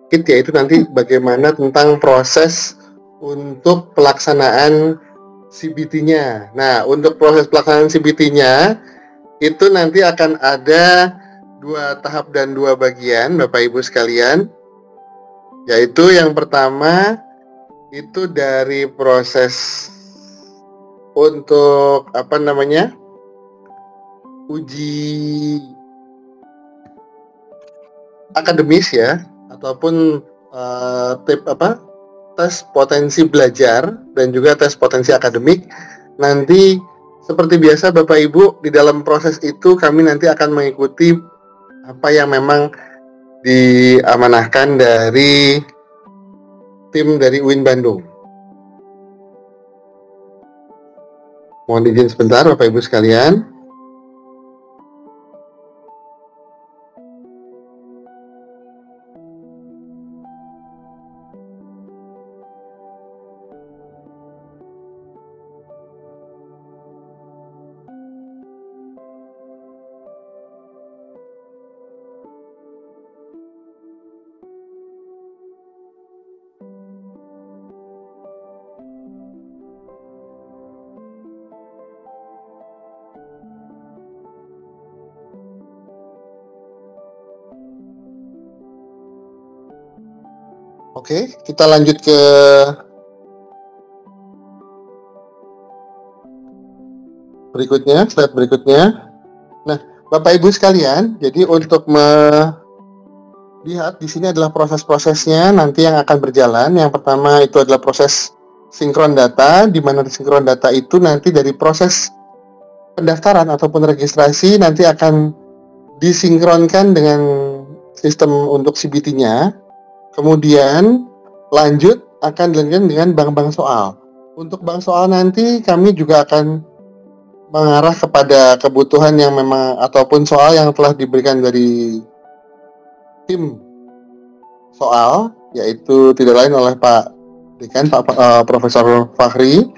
sedikit, yaitu nanti bagaimana tentang proses untuk pelaksanaan CBT-nya. Nah, untuk proses pelaksanaan CBT-nya itu nanti akan ada 2 tahap dan 2 bagian, Bapak Ibu sekalian. Yaitu yang pertama itu dari proses untuk uji akademis ya, ataupun tes potensi belajar dan juga tes potensi akademik. Nanti seperti biasa Bapak Ibu, di dalam proses itu kami nanti akan mengikuti apa yang memang diamanahkan dari tim dari UIN Bandung. Mohon izin sebentar Bapak Ibu sekalian. Oke, kita lanjut ke berikutnya, slide berikutnya. Nah, Bapak Ibu sekalian, jadi untuk melihat di sini adalah proses-prosesnya nanti yang akan berjalan. Yang pertama itu adalah proses sinkron data, di mana sinkron data itu nanti dari proses pendaftaran ataupun registrasi nanti akan disinkronkan dengan sistem untuk CBT-nya. Kemudian lanjut akan dilanjutkan dengan bank-bank soal. Untuk bank soal nanti kami juga akan mengarah kepada kebutuhan yang memang ataupun soal yang telah diberikan dari tim soal, yaitu tidak lain oleh Pak Dekan, Profesor Fahri.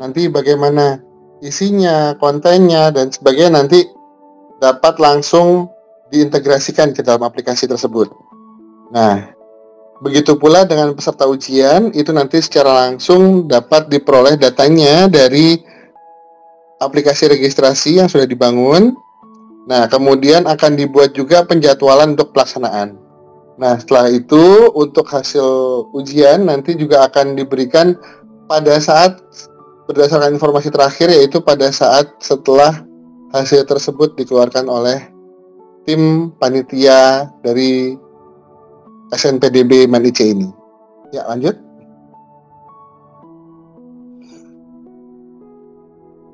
Nanti bagaimana isinya, kontennya, dan sebagainya nanti dapat langsung diintegrasikan ke dalam aplikasi tersebut. Nah, begitu pula dengan peserta ujian, itu nanti secara langsung dapat diperoleh datanya dari aplikasi registrasi yang sudah dibangun. Nah, kemudian akan dibuat juga penjadwalan untuk pelaksanaan. Nah, setelah itu untuk hasil ujian nanti juga akan diberikan pada saat berdasarkan informasi terakhir, yaitu pada saat setelah hasil tersebut dikeluarkan oleh tim panitia dari SNPDB MAN-IC ini. Ya, lanjut.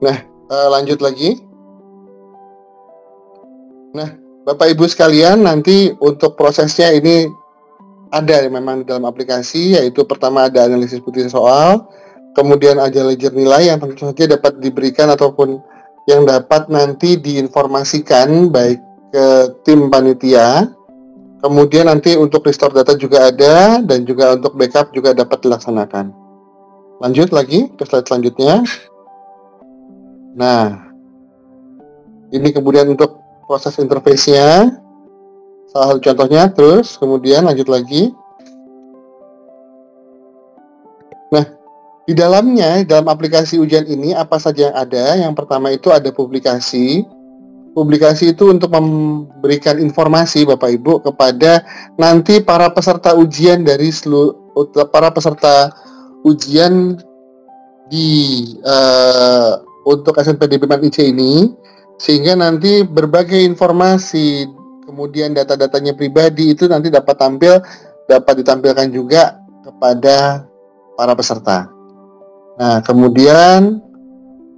Nah, lanjut lagi. Nah, Bapak Ibu sekalian, nanti untuk prosesnya ini ada memang di dalam aplikasi, yaitu pertama ada analisis putih soal, kemudian ada ledger nilai yang tentu saja dapat diberikan ataupun yang dapat nanti diinformasikan baik ke tim panitia. Kemudian nanti untuk restore data juga ada, dan juga untuk backup juga dapat dilaksanakan. Lanjut lagi ke slide selanjutnya. Nah, ini kemudian untuk proses interface-nya, salah satu contohnya. Terus kemudian lanjut lagi. Nah, di dalamnya, dalam aplikasi ujian ini apa saja yang ada? Yang pertama itu ada publikasi. Publikasi itu untuk memberikan informasi Bapak Ibu kepada nanti para peserta ujian dari para peserta ujian di untuk SNPDB MAN-IC ini, sehingga nanti berbagai informasi kemudian data-datanya pribadi itu nanti dapat ditampilkan juga kepada para peserta. Nah, kemudian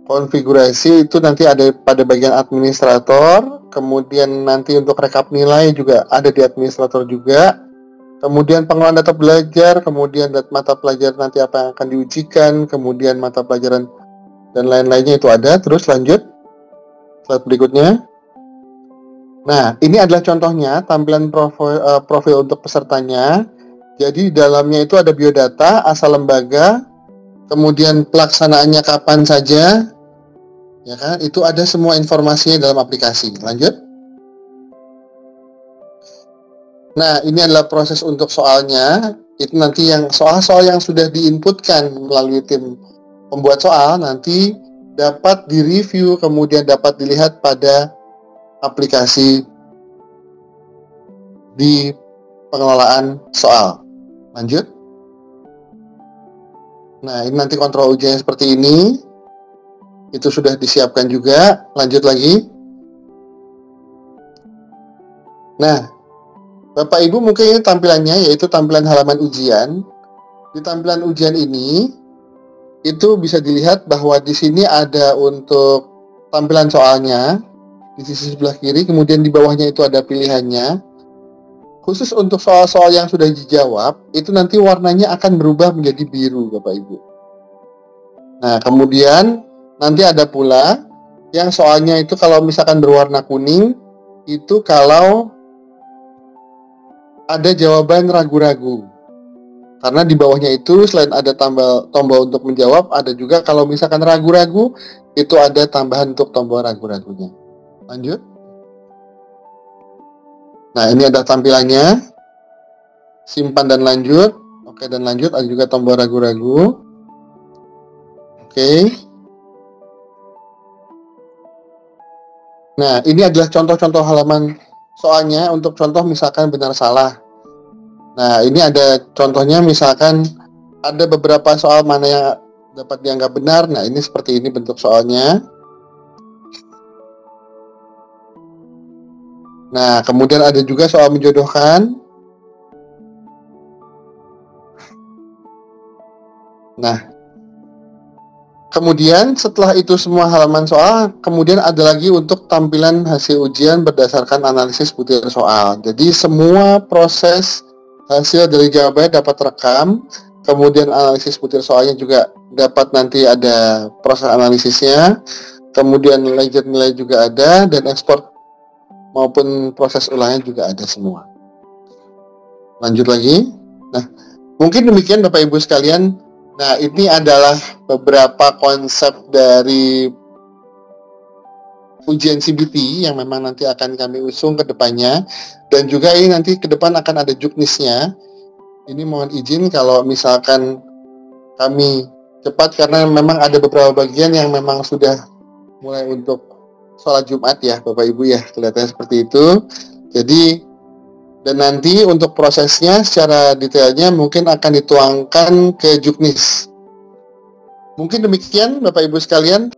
konfigurasi itu nanti ada pada bagian administrator, kemudian nanti untuk rekap nilai juga ada di administrator juga, kemudian pengelolaan data belajar, kemudian mata pelajaran nanti apa yang akan diujikan, kemudian mata pelajaran dan lain-lainnya itu ada. Terus lanjut slide berikutnya. Nah, ini adalah contohnya tampilan profil untuk pesertanya. Jadi di dalamnya itu ada biodata, asal lembaga, kemudian pelaksanaannya kapan saja, ya kan? Itu ada semua informasinya dalam aplikasi. Lanjut. Nah, ini adalah proses untuk soalnya. Itu nanti yang soal-soal yang sudah diinputkan melalui tim pembuat soal nanti dapat direview, kemudian dapat dilihat pada aplikasi di pengelolaan soal. Lanjut. Nah, ini nanti kontrol ujiannya seperti ini. Itu sudah disiapkan juga. Lanjut lagi. Nah, Bapak Ibu mungkin ini tampilannya, yaitu tampilan halaman ujian. Di tampilan ujian ini, itu bisa dilihat bahwa di sini ada untuk tampilan soalnya di sisi sebelah kiri, kemudian di bawahnya itu ada pilihannya. Khusus untuk soal-soal yang sudah dijawab, itu nanti warnanya akan berubah menjadi biru, Bapak Ibu. Nah, kemudian nanti ada pula yang soalnya itu kalau misalkan berwarna kuning, itu kalau ada jawaban ragu-ragu. Karena di bawahnya itu selain ada tombol untuk menjawab, ada juga kalau misalkan ragu-ragu, itu ada tambahan untuk tombol ragu-ragunya. Lanjut. Nah, ini ada tampilannya. Simpan dan lanjut. Oke, dan lanjut. Ada juga tombol ragu-ragu. Oke. Nah, ini adalah contoh-contoh halaman soalnya untuk contoh misalkan benar salah. Nah, ini ada contohnya misalkan ada beberapa soal mana yang dapat dianggap benar. Nah, ini seperti ini bentuk soalnya. Nah, kemudian ada juga soal menjodohkan. Nah, kemudian setelah itu semua halaman soal, kemudian ada lagi untuk tampilan hasil ujian berdasarkan analisis butir soal. Jadi semua proses hasil dari jawabannya dapat rekam, kemudian analisis butir soalnya juga dapat nanti ada proses analisisnya, kemudian ledger nilai juga ada, dan ekspor maupun proses ulangnya juga ada semua. Lanjut lagi. Nah, mungkin demikian Bapak Ibu sekalian. Nah, ini adalah beberapa konsep dari ujian CBT yang memang nanti akan kami usung ke depannya, dan juga ini nanti ke depan akan ada juknisnya. Ini mohon izin kalau misalkan kami cepat karena memang ada beberapa bagian yang memang sudah mulai untuk sholat Jumat ya Bapak Ibu ya, kelihatannya seperti itu. Jadi, dan nanti untuk prosesnya secara detailnya mungkin akan dituangkan ke juknis. Mungkin demikian Bapak Ibu sekalian.